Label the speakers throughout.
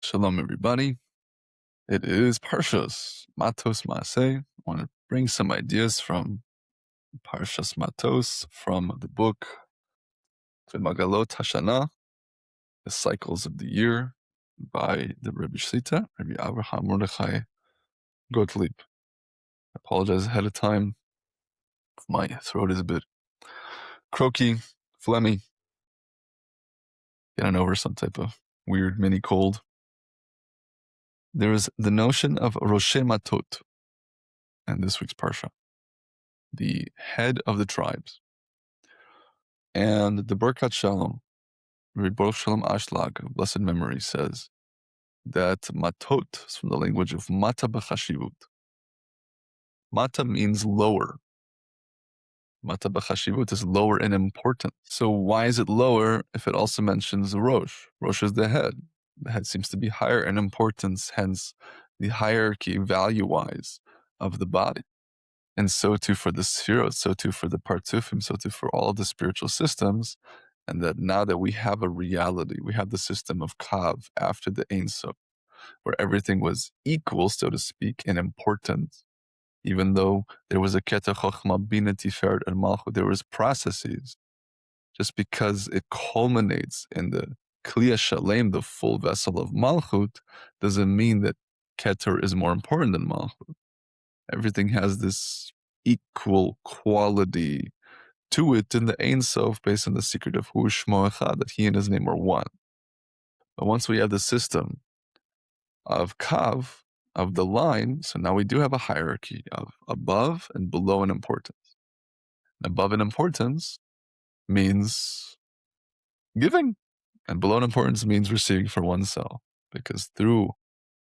Speaker 1: Shalom, everybody. It is Parshas Matos Maaseh. I want to bring some ideas from Parshas Matos from the book Magalot Hashanah, The Cycles of the Year, by the Rebbe Shlita, Rabbi Avraham Mordechai Gottlieb. I apologize ahead of time. My throat is a bit croaky, phlegmy, getting over some type of weird mini cold. There is the notion of Roshei Matot in this week's Parsha, the head of the tribes. And the Birkat Shalom, Rabbi Baruch Shalom Ashlag, of blessed memory, says that matot is from the language of mata b'chashivut. Mata means lower. Mata b'chashivut is lower in importance. So why is it lower if it also mentions Rosh? Rosh is the head. The head seems to be higher in importance, hence the hierarchy value-wise of the body. And so too for the sefirot, so too for the partzufim, so too for all of the spiritual systems. And that now that we have a reality, we have the system of Kav after the Ein Sof, where everything was equal, so to speak, in importance. Even though there was a Keter Chochma, Bina, Tiferet, and Malchut, there was processes. Just because it culminates in the Kliya Shalem, the full vessel of Malchut, doesn't mean that Keter is more important than Malchut. Everything has this equal quality to it in the Ein Sof based on the secret of Hu Shmo Echad, that he and his name are one. But once we have the system of Kav, of the line, so now we do have a hierarchy of above and below in importance. And above in importance means giving, and below in importance means receiving for oneself. Because through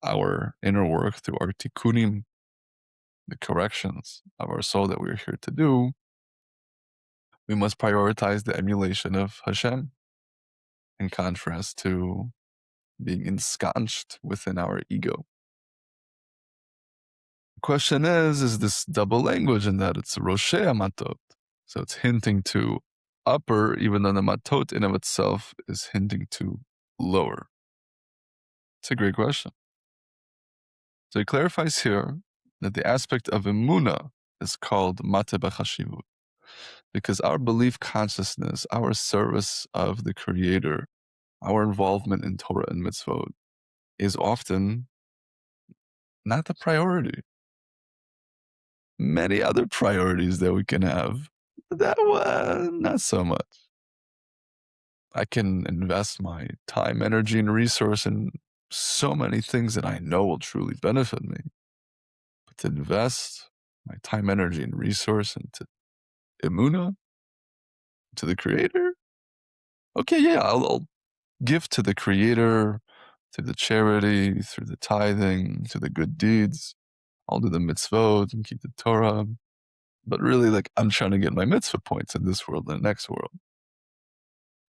Speaker 1: our inner work, through our tikkunim, the corrections of our soul that we're here to do, we must prioritize the emulation of Hashem, in contrast to being ensconced within our ego. The question is this double language in that it's Roshei Matot, so it's hinting to upper, even though the Matot in of itself is hinting to lower? It's a great question. So he clarifies here that the aspect of Emunah is called Mate B'Chashivut, because our belief consciousness, our service of the Creator, our involvement in Torah and mitzvot is often not the priority. Many other priorities that we can have, that one, not so much. I can invest my time, energy, and resource in so many things that I know will truly benefit me. But to invest my time, energy, and resource into Emunah, to the Creator, okay, yeah, I'll give to the Creator, through the charity, through the tithing, through the good deeds. I'll do the mitzvot and keep the Torah. But really, I'm trying to get my mitzvah points in this world and the next world.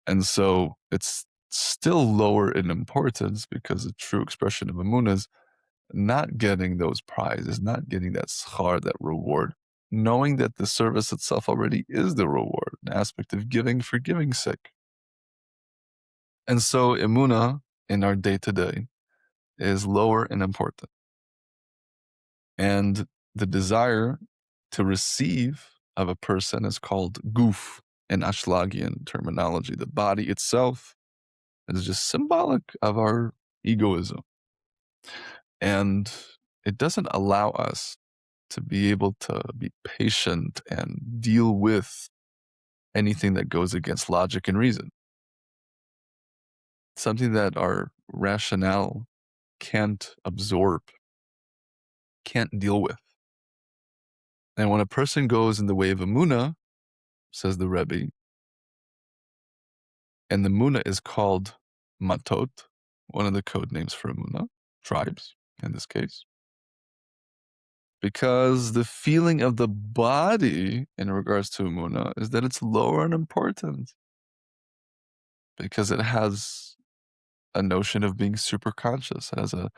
Speaker 1: And so it's still lower in importance, because the true expression of Emunah is not getting those prizes, not getting that schar, that reward, knowing that the service itself already is the reward, an aspect of giving for giving's sake. And so Emunah in our day-to-day is lower in importance. And the desire to receive of a person is called guf in Ashlagian terminology. The body itself is just symbolic of our egoism. And it doesn't allow us to be able to be patient and deal with anything that goes against logic and reason. Something that our rationale can't absorb, can't deal with. And when a person goes in the way of Emunah, says the Rebbe, and the Emunah is called Matot, one of the code names for Emunah, tribes in this case, because the feeling of the body in regards to Emunah is that it's lower in importance, because it has a notion of being super conscious. It has a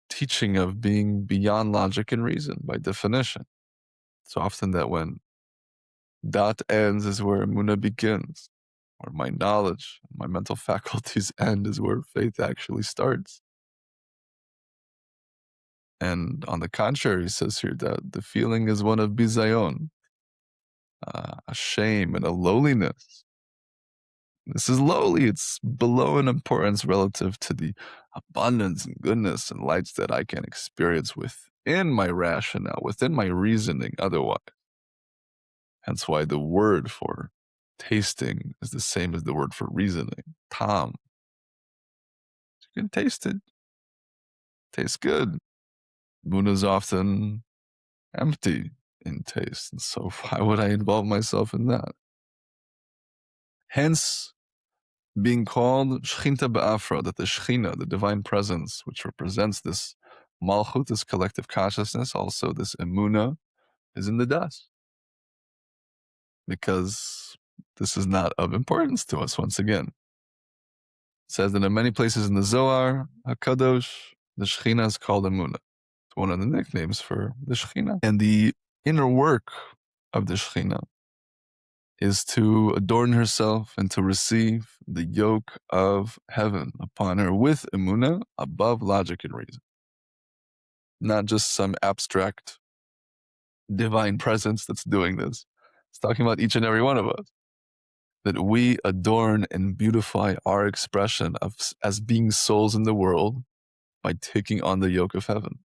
Speaker 1: teaching of being beyond logic and reason by definition. It's often that when dot ends is where Emunah begins, or my knowledge, my mental faculties end is where faith actually starts. And on the contrary, he says here that the feeling is one of bizayon, a shame and a lowliness. This is lowly. It's below in importance relative to the abundance and goodness and lights that I can experience within my rationale, within my reasoning otherwise. Hence why the word for tasting is the same as the word for reasoning, tam. You can taste it. Tastes good. Emunah is often empty in taste, and so why would I involve myself in that? Hence, being called Shechinta Ba'afra, that the Shechina, the divine presence, which represents this Malchut, this collective consciousness, also this Emunah, is in the dust. Because this is not of importance to us, once again. It says that in many places in the Zohar, HaKadosh, the Shechina is called Emunah. It's one of the nicknames for the Shechina. And the inner work of the Shechina is to adorn herself and to receive the yoke of heaven upon her with Emunah above logic and reason. Not just some abstract divine presence that's doing this. It's talking about each and every one of us. That we adorn and beautify our expression of as being souls in the world by taking on the yoke of heaven.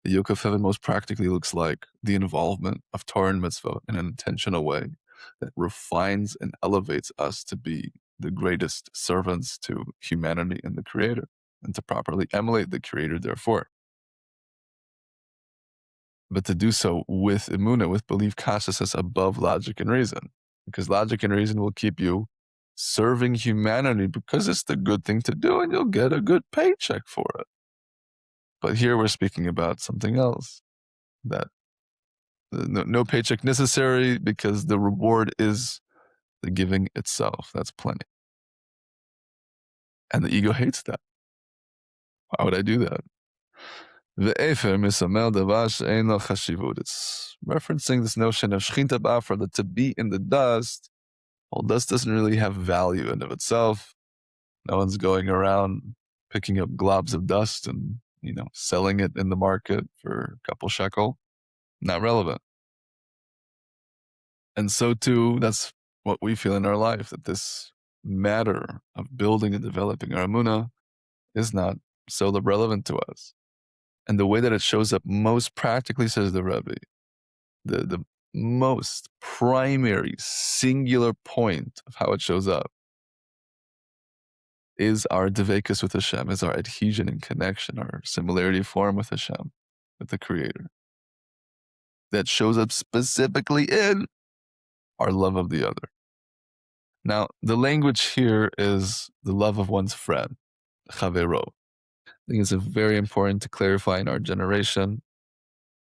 Speaker 1: The yoke of heaven most practically looks like the involvement of Torah and mitzvah in an intentional way that refines and elevates us to be the greatest servants to humanity and the Creator, and to properly emulate the Creator, therefore. But to do so with Emunah, with belief consciousness above logic and reason. Because logic and reason will keep you serving humanity because it's the good thing to do and you'll get a good paycheck for it. But here we're speaking about something else, that no paycheck necessary because the reward is the giving itself. That's plenty. And the ego hates that. Why would I do that? It's referencing this notion of Shechinta Ba'afra, that to be in the dust, well, dust doesn't really have value in of itself. No one's going around picking up globs of dust and, selling it in the market for a couple shekel. Not relevant. And so too, that's what we feel in our life, that this matter of building and developing our Emunah is not so relevant to us. And the way that it shows up most practically, says the Rebbe, the most primary singular point of how it shows up is our devekus with Hashem, is our adhesion and connection, our similarity form with Hashem, with the Creator. That shows up specifically in our love of the other. Now, the language here is the love of one's friend, chavero. I think it's very important to clarify in our generation,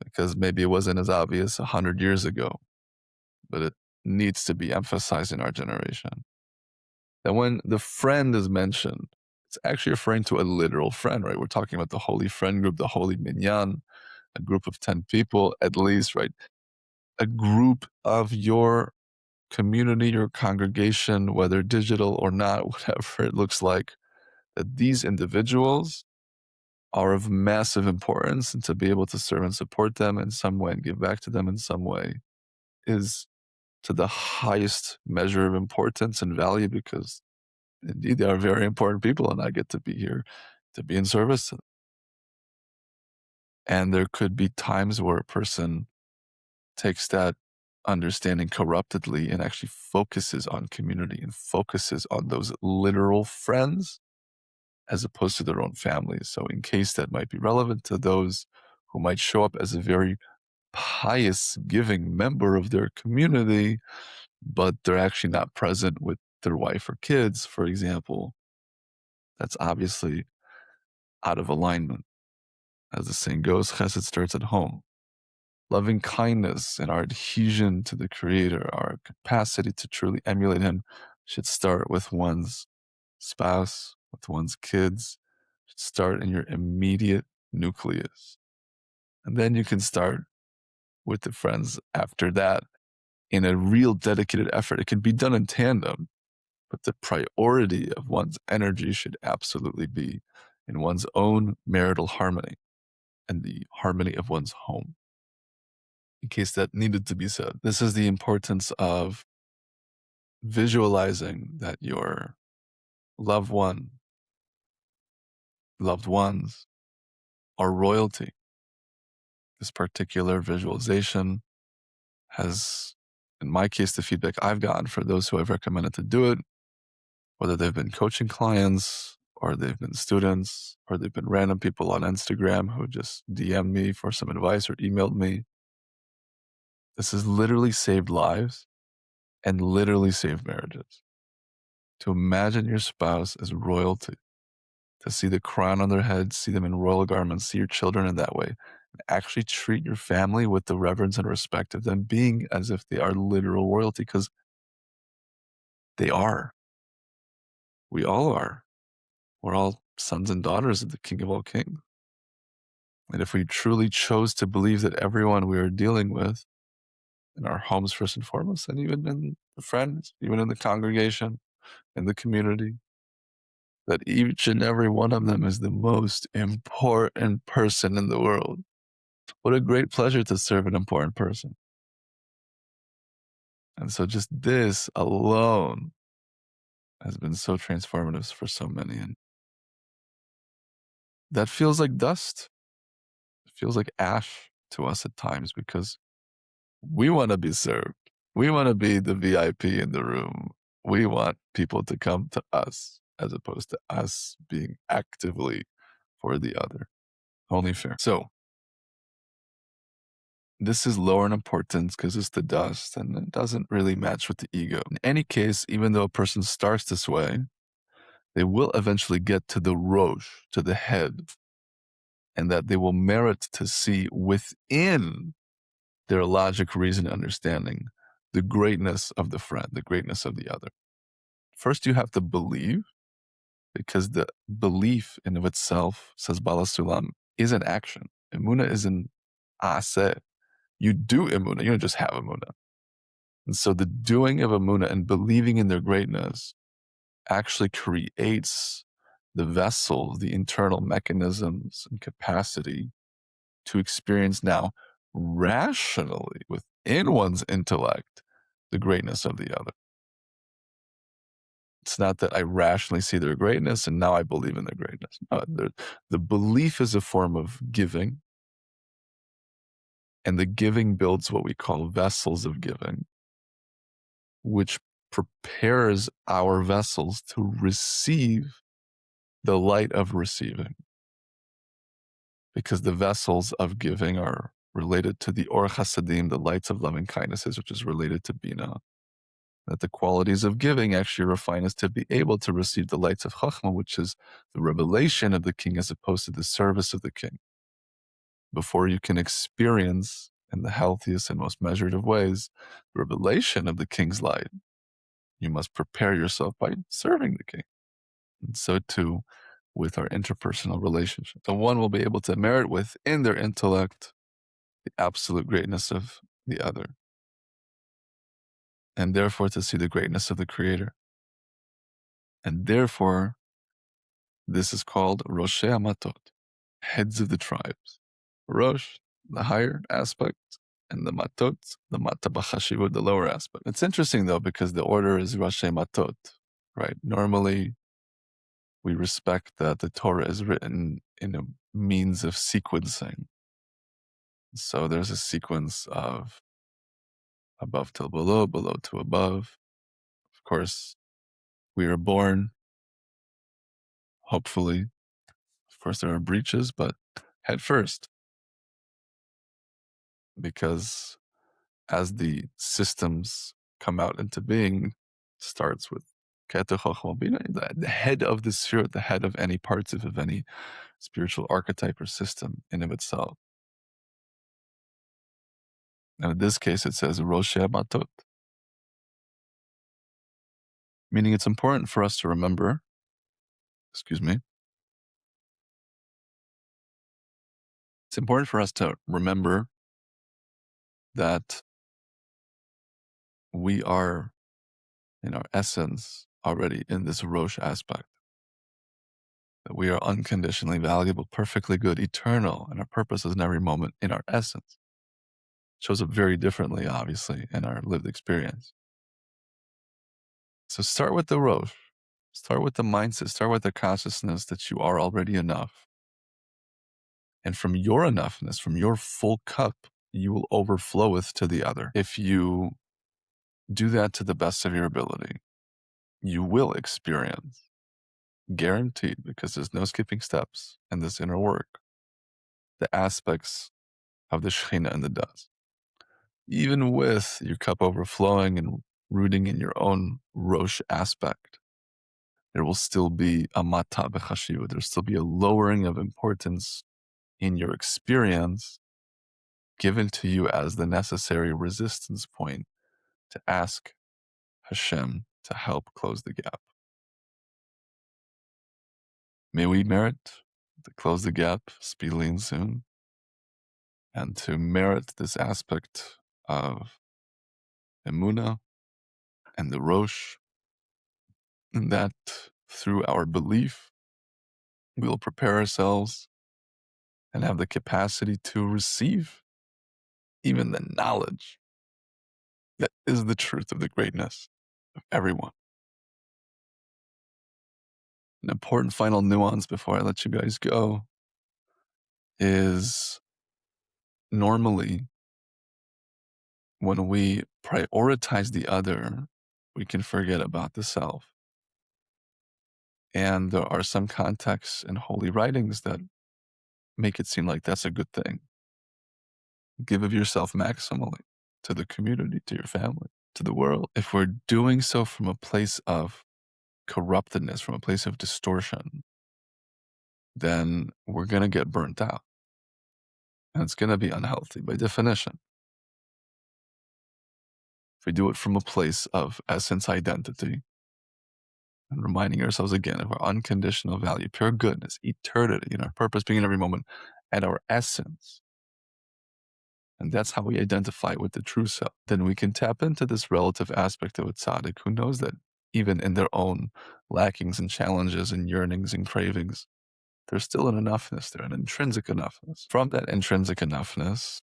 Speaker 1: because maybe it wasn't as obvious 100 years ago, but it needs to be emphasized in our generation. That when the friend is mentioned, it's actually referring to a literal friend, right? We're talking about the holy friend group, the holy minyan, a group of 10 people at least, right? A group of your community, your congregation, whether digital or not, whatever it looks like, that these individuals are of massive importance, and to be able to serve and support them in some way and give back to them in some way is to the highest measure of importance and value, because indeed they are very important people and I get to be here to be in service to them. And there could be times where a person takes that understanding corruptedly and actually focuses on community and focuses on those literal friends as opposed to their own families. So in case that might be relevant to those who might show up as a very pious, giving member of their community, but they're actually not present with their wife or kids, for example, that's obviously out of alignment. As the saying goes, chesed starts at home. Loving kindness and our adhesion to the Creator, our capacity to truly emulate Him, should start with one's spouse, with one's kids, should start in your immediate nucleus. And then you can start with the friends after that in a real dedicated effort. It can be done in tandem, but the priority of one's energy should absolutely be in one's own marital harmony. and the harmony of one's home. In case that needed to be said, this is the importance of visualizing that your loved one, loved ones are royalty. This particular visualization has, in my case, the feedback I've gotten for those who I've recommended to do it, whether they've been coaching clients or they've been students or they've been random people on Instagram who just DM'd me for some advice or emailed me. This has literally saved lives and literally saved marriages. To imagine your spouse as royalty, to see the crown on their head, see them in royal garments, see your children in that way, and actually treat your family with the reverence and respect of them being as if they are literal royalty, because they are. We all are. We're all sons and daughters of the King of all kings. And if we truly chose to believe that everyone we are dealing with in our homes, first and foremost, and even in the friends, even in the congregation, in the community, that each and every one of them is the most important person in the world. What a great pleasure to serve an important person. And so just this alone has been so transformative for so many. And that feels like dust. It feels like ash to us at times because we want to be served. We want to be the VIP in the room. We want people to come to us as opposed to us being actively for the other. Only fair. So this is lower in importance because it's the dust and it doesn't really match with the ego. In any case, even though a person starts this way, they will eventually get to the rosh, to the head, and that they will merit to see within their logic, reason, understanding the greatness of the friend, the greatness of the other. First, you have to believe, because the belief in of itself, says Bala Sulam, is an action. Emunah is an aseh. You do emunah, you don't just have emunah. And so the doing of emunah and believing in their greatness actually creates the vessel, the internal mechanisms and capacity to experience now rationally within one's intellect the greatness of the other. It's not that I rationally see their greatness and now I believe in their greatness. No, the belief is a form of giving, and the giving builds what we call vessels of giving, which prepares our vessels to receive the light of receiving. Because the vessels of giving are related to the Or Chasadim, the lights of loving kindnesses, which is related to Bina. That the qualities of giving actually refine us to be able to receive the lights of Chachma, which is the revelation of the king as opposed to the service of the king. Before you can experience, in the healthiest and most measured of ways, the revelation of the king's light, you must prepare yourself by serving the king. And so too with our interpersonal relationships. So one will be able to merit within their intellect the absolute greatness of the other, and therefore to see the greatness of the Creator. And therefore, this is called Roshei Amatot, heads of the tribes. Rosh, the higher aspect, and the Matot, the Mata B'Chashivut, the lower aspect. It's interesting though, because the order is Roshei Matot, right? Normally, we respect that the Torah is written in a means of sequencing. So there's a sequence of above till below, below to above. Of course, we are born, hopefully. Of course, there are breaches, but head first. Because as the systems come out into being, starts with Keter Chochma Bina, the head of the sphere, the head of any parts of any spiritual archetype or system in of itself. And in this case, it says Roshei Matot, meaning it's important for us to remember, it's important for us to remember that we are, in our essence, already in this Rosh aspect. that we are unconditionally valuable, perfectly good, eternal, and our purpose is in every moment in our essence. Shows up very differently, obviously, in our lived experience. So start with the Rosh. Start with the mindset, start with the consciousness that you are already enough. And from your enoughness, from your full cup, you will overfloweth to the other. If you do that to the best of your ability, you will experience, guaranteed, because there's no skipping steps in this inner work, the aspects of the Shekhinah and the dust. Even with your cup overflowing and rooting in your own Rosh aspect, there will still be a mata b'chashiva. There'll still be a lowering of importance in your experience given to you as the necessary resistance point to ask Hashem to help close the gap. May we merit to close the gap speedily and soon, and to merit this aspect of Emunah and the Rosh, and that through our belief, we will prepare ourselves and have the capacity to receive even the knowledge that is the truth of the greatness of everyone. An important final nuance before I let you guys go is normally when we prioritize the other, we can forget about the self. And there are some contexts in holy writings that make it seem like that's a good thing. Give of yourself maximally to the community, to your family, to the world. If we're doing so from a place of corruptedness, from a place of distortion, then we're going to get burnt out. And it's going to be unhealthy by definition. If we do it from a place of essence identity, and reminding ourselves again of our unconditional value, pure goodness, eternity, and our purpose being in every moment, and our essence. And that's how we identify with the true self. Then we can tap into this relative aspect of a tzaddik who knows that even in their own lackings and challenges and yearnings and cravings, there's still an enoughness there, an intrinsic enoughness. From that intrinsic enoughness,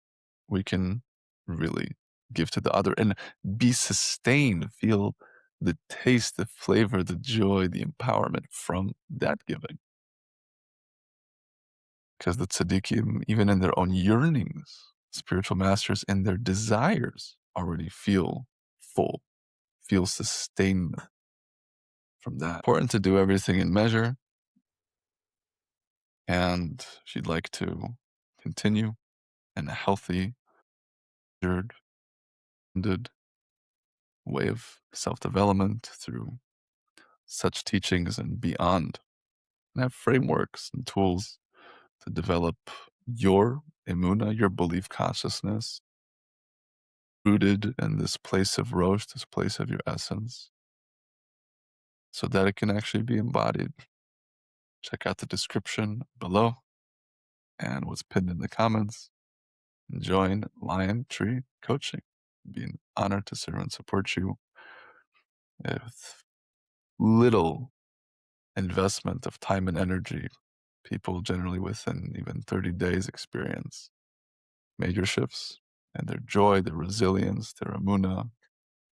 Speaker 1: we can really give to the other and be sustained, feel the taste, the flavor, the joy, the empowerment from that giving. Because the tzaddikim, even in their own yearnings, spiritual masters in their desires already feel full, feel sustained from that. Important to do everything in measure. And if you'd like to continue in a healthy, good way of self-development through such teachings and beyond, and have frameworks and tools to develop your Emunah, your belief consciousness, rooted in this place of Rosh, this place of your essence, so that it can actually be embodied. Check out the description below and what's pinned in the comments. And join Lion Tree Coaching. It'd be an honor to serve and support you with little investment of time and energy. People generally within even 30 days experience major shifts and their joy, their resilience, their Emunah.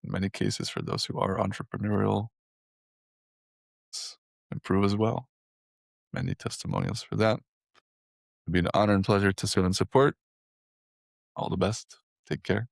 Speaker 1: In many cases, for those who are entrepreneurial, improve as well. Many testimonials for that. It'd be an honor and pleasure to serve and support. All the best. Take care.